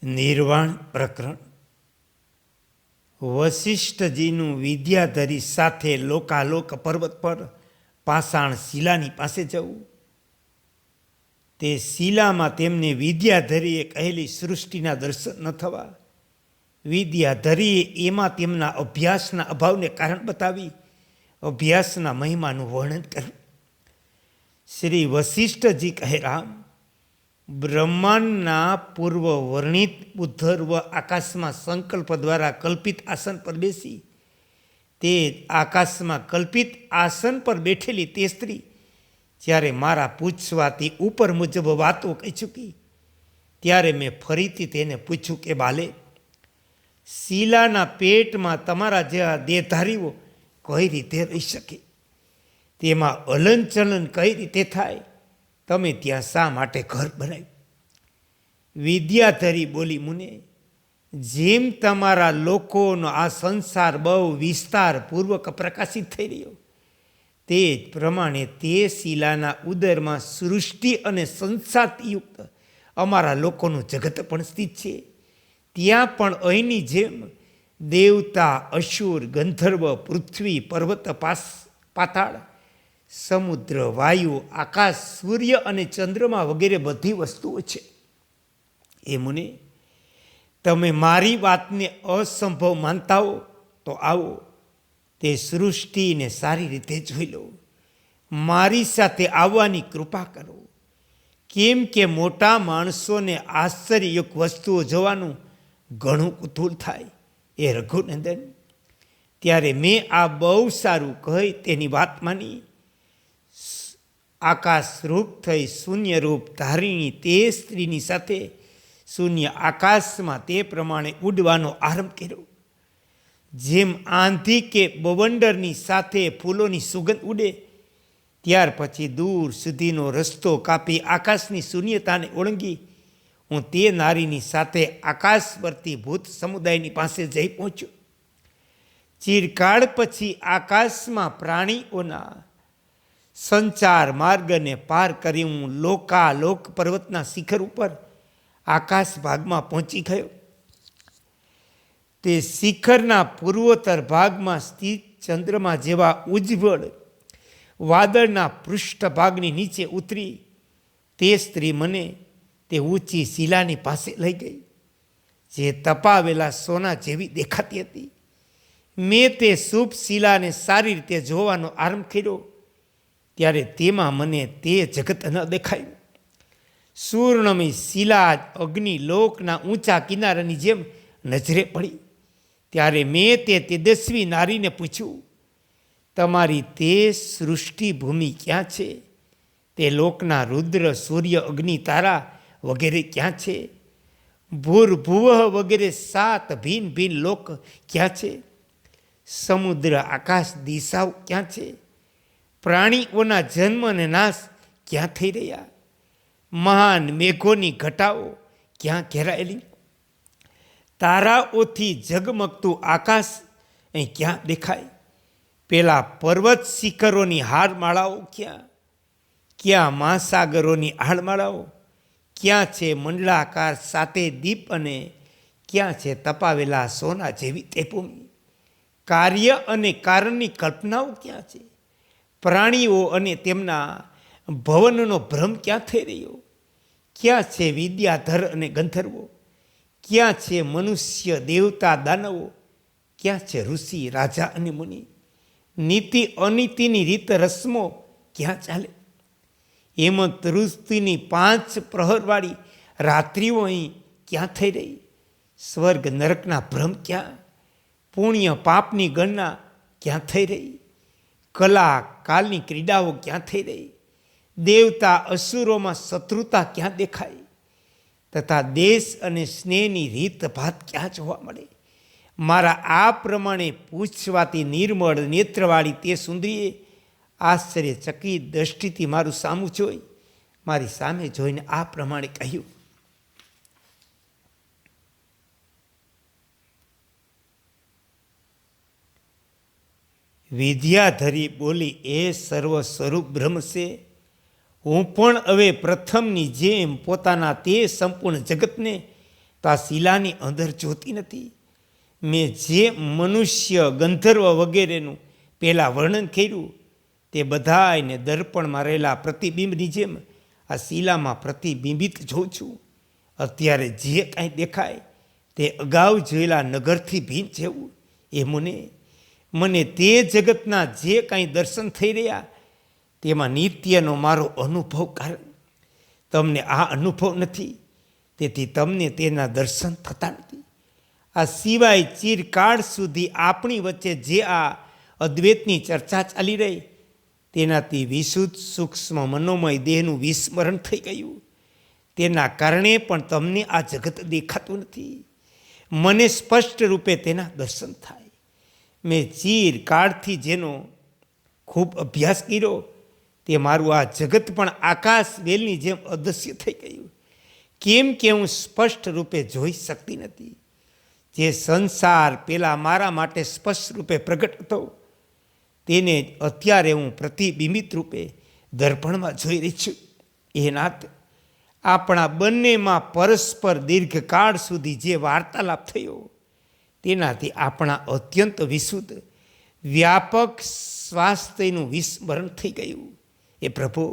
નિર્વાણ પ્રકરણ. વશિષ્ઠજીનું વિદ્યાધરી સાથે લોકાલોક પર્વત પર પાષાણ શિલાની પાસે જવું. તે શિલામાં તેમને વિદ્યાધરીએ કહેલી સૃષ્ટિના દર્શન ન થવા. વિદ્યાધરીએ એમાં તેમના અભ્યાસના અભાવને કારણ બતાવી અભ્યાસના મહિમાનું વર્ણન કર્યું. શ્રી વશિષ્ઠજી કહે, રામ, બ્રહ્માંડના પૂર્વ વર્ણિત ઉદ્ધર્વ આકાશમાં સંકલ્પ દ્વારા કલ્પિત આસન પર બેસી તે આકાશમાં કલ્પિત આસન પર બેઠેલી તે સ્ત્રી જ્યારે મારા પૂછવાથી ઉપર મુજબ વાતો કહી ચૂકી ત્યારે મેં ફરીથી તેને પૂછ્યું કે બાલે, શિલાના પેટમાં તમારા જેવા દેહધારીઓ કઈ રીતે રહી શકે? તેમાં હલનચલન કઈ રીતે થાય? તમે ત્યાં શા માટે ઘર બનાવ્યું? વિદ્યાધરી બોલી, મુને, જેમ તમારા લોકોનો આ સંસાર બહુ વિસ્તારપૂર્વક પ્રકાશિત થઈ રહ્યો તે જ પ્રમાણે તે શિલાના ઉદરમાં સૃષ્ટિ અને સંસારયુક્ત અમારા લોકોનું જગત પણ સ્થિત છે. ત્યાં પણ અહીંની જેમ દેવતા, અસુર, ગંધર્વ, પૃથ્વી, પર્વત, પાતાળ, સમુદ્ર, વાયુ, આકાશ, સૂર્ય અને ચંદ્રમા વગેરે બધી વસ્તુઓ છે. એ મુને, તમે મારી વાતને અસંભવ માનતા હો તો આવો તે સૃષ્ટિને સારી રીતે જોઈ લો. મારી સાથે આવવાની કૃપા કરો, કેમ કે મોટા માણસોને આશ્ચર્યયુક્ત વસ્તુઓ જોવાનું ઘણું કુતૂહલ થાય. એ રઘુનંદન, ત્યારે મેં આ બહુ સારું કહી તેની વાત માની. આકાશ રૂપ થઈ શૂન્ય રૂપ ધારીણી તે સ્ત્રીની સાથે શૂન્ય આકાશમાં તે પ્રમાણે ઉડવાનો આરંભ કર્યો. જેમ આંધી કે બવંડરની સાથે ફૂલોની સુગંધ ઉડે, ત્યાર પછી દૂર સુધીનો રસ્તો કાપી આકાશની શૂન્યતાને ઓળંગી હું તે નારીની સાથે આકાશ પરથી ભૂત સમુદાયની પાસે જઈ પહોંચ્યો. ચિરકાળ પછી આકાશમાં પ્રાણીઓના સંચાર માર્ગને પાર કરી હું લોકાલોક પર્વતના શિખર ઉપર આકાશ ભાગમાં પહોંચી ગયો. તે શિખરના પૂર્વોત્તર ભાગમાં સ્થિત ચંદ્રમા જેવા ઉજ્જવળ વાદળના પૃષ્ઠભાગની નીચે ઉતરી તે સ્ત્રી મને તે ઊંચી શિલાની પાસે લઈ ગઈ, જે તપાવેલા સોના જેવી દેખાતી હતી. મેં તે શુભ શિલાને સારી રીતે જોવાનો આરંભ કર્યો ત્યારે તેમાં મને તે જગત ન દેખાયું. સુવર્ણમય શિલા અગ્નિ લોકના ઊંચા કિનારાની જેમ નજરે પડી. ત્યારે મેં તે તેજસ્વી નારીને પૂછ્યું, તમારી તે સૃષ્ટિ ભૂમિ ક્યાં છે? તે લોકના રુદ્ર, સૂર્ય, અગ્નિ, તારા વગેરે ક્યાં છે? ભૂર્ભુવઃ વગેરે 7 ભિન્ન ભિન્ન લોક ક્યાં છે? સમુદ્ર, આકાશ, દિશાઓ ક્યાં છે? પ્રાણીઓના જન્મ અને નાશ ક્યાં થઈ રહ્યા? મહાન મેઘોની ઘટાઓ ક્યાં ઘેરાયેલી? તારાઓથી ઝગમગતું આકાશ અહીં ક્યાં દેખાય? પેલા પર્વત શિખરોની હારમાળાઓ ક્યાં? ક્યાં મહાસાગરોની હારમાળાઓ? ક્યાં છે મંડળાકાર સાથે દીપ અને ક્યાં છે તપાવેલા સોના જેવી તે ભૂમિ? કાર્ય અને કારણની કલ્પનાઓ ક્યાં છે? પ્રાણીઓ અને તેમના ભવનનો ભ્રમ ક્યાં થઈ રહ્યો? ક્યાં છે વિદ્યાધર અને ગંધર્વો? ક્યાં છે મનુષ્ય, દેવતા, દાનવો? ક્યાં છે ઋષિ, રાજા અને મુનિ? નીતિ અનીતિની રીત રસ્મો ક્યાં ચાલે? હેમંત ઋતુની 5 પ્રહરવાળી રાત્રિઓ અહીં ક્યાં થઈ રહી? સ્વર્ગ નરકના ભ્રમ ક્યાં? પુણ્ય પાપની ગણના ક્યાં થઈ રહી? કલા કાલની ક્રીડાઓ ક્યાં થઈ રહી? દેવતા અસુરોમાં શત્રુતા ક્યાં દેખાય? તથા દેશ અને સ્નેહની રીત ભાત ક્યાં જોવા મળે? મારા આ પ્રમાણે પૂછવાથી નિર્મળ નેત્રવાળી તે સુંદરીએ આશ્ચર્યચકિત દ્રષ્ટિથી મારું સામું જોઈ મારી સામે જોઈને આ પ્રમાણે કહ્યું, વિદ્યાધરી બોલી, એ સર્વ સ્વરૂપ બ્રહ્મ છે. હું પણ હવે પ્રથમની જેમ પોતાના તે સંપૂર્ણ જગતને તો આ શિલાની અંદર જોતી નથી. મેં જે મનુષ્ય, ગંધર્વ વગેરેનું પહેલાં વર્ણન કર્યું તે બધાને દર્પણમાં રહેલા પ્રતિબિંબની જેમ આ શિલામાં પ્રતિબિંબિત જોઉં છું. અત્યારે જે કાંઈ દેખાય તે અગાઉ જોયેલા નગરથી ભિન્ન જેવું. એ મને તે જગતના જે કાંઈ દર્શન થઈ રહ્યા તેમાં નિત્યનો મારો અનુભવ કારણ તમને આ અનુભવ નથી, તેથી તમને તેના દર્શન થતા નથી. આ સિવાય ચિરકાળ સુધી આપણી વચ્ચે જે આ અદ્વૈતની ચર્ચા ચાલી રહી તેનાથી વિશુદ્ધ સૂક્ષ્મ મનોમય દેહનું વિસ્મરણ થઈ ગયું. તેના કારણે પણ તમને આ જગત દેખાતું નથી. મને સ્પષ્ટ રૂપે તેના દર્શન થાય. મેં ચિરકાળથી જેનો ખૂબ અભ્યાસ કર્યો તે મારું આ જગત પણ આકાશ વેલની જેમ અદૃશ્ય થઈ ગયું. કેમ કે હું સ્પષ્ટ રૂપે જોઈ શકતી નથી. જે સંસાર પેલા મારા માટે સ્પષ્ટ રૂપે પ્રગટ હતો તેને અત્યારે હું પ્રતિબિંબિત રૂપે દર્પણમાં જોઈ રહી છું. એ નાથ, આપણા બંનેમાં પરસ્પર દીર્ઘકાળ સુધી જે વાર્તાલાપ થયો તેનાથી આપણા અત્યંત વિશુદ્ધ વ્યાપક સ્વાસ્થ્યનું વિસ્મરણ થઈ ગયું. એ પ્રભુ,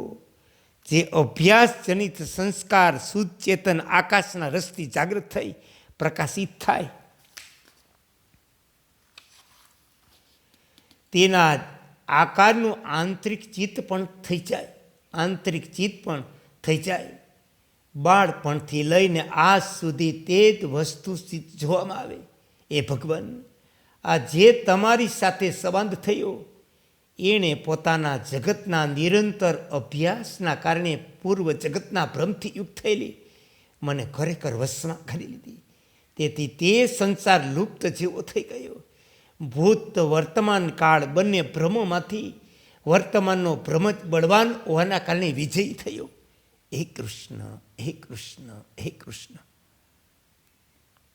જે અભ્યાસજનિત સંસ્કાર શુદ્ધ ચેતન આકાશના રસથી જાગૃત થઈ પ્રકાશિત થાય તેના આકારનું આંતરિક ચિત્ત પણ થઈ જાય. આંતરિક ચિત્ત પણ થઈ જાય. બાળપણથી લઈને આજ સુધી તે જ વસ્તુ જોવામાં આવે. એ ભગવાન, આ જે તમારી સાથે સંબંધ થયો એણે પોતાના જગતના નિરંતર અભ્યાસના કારણે પૂર્વ જગતના ભ્રમથી યુક્ત થયેલી મને ખરેખર વશમાં કરી લીધી. તેથી તે સંસાર લુપ્ત જેવો થઈ ગયો. ભૂત વર્તમાન કાળ બંને ભ્રમોમાંથી વર્તમાનનો ભ્રમ જ બળવાન હોવાના કારણે વિજયી થયો. હે કૃષ્ણ, હે કૃષ્ણ, હે કૃષ્ણ.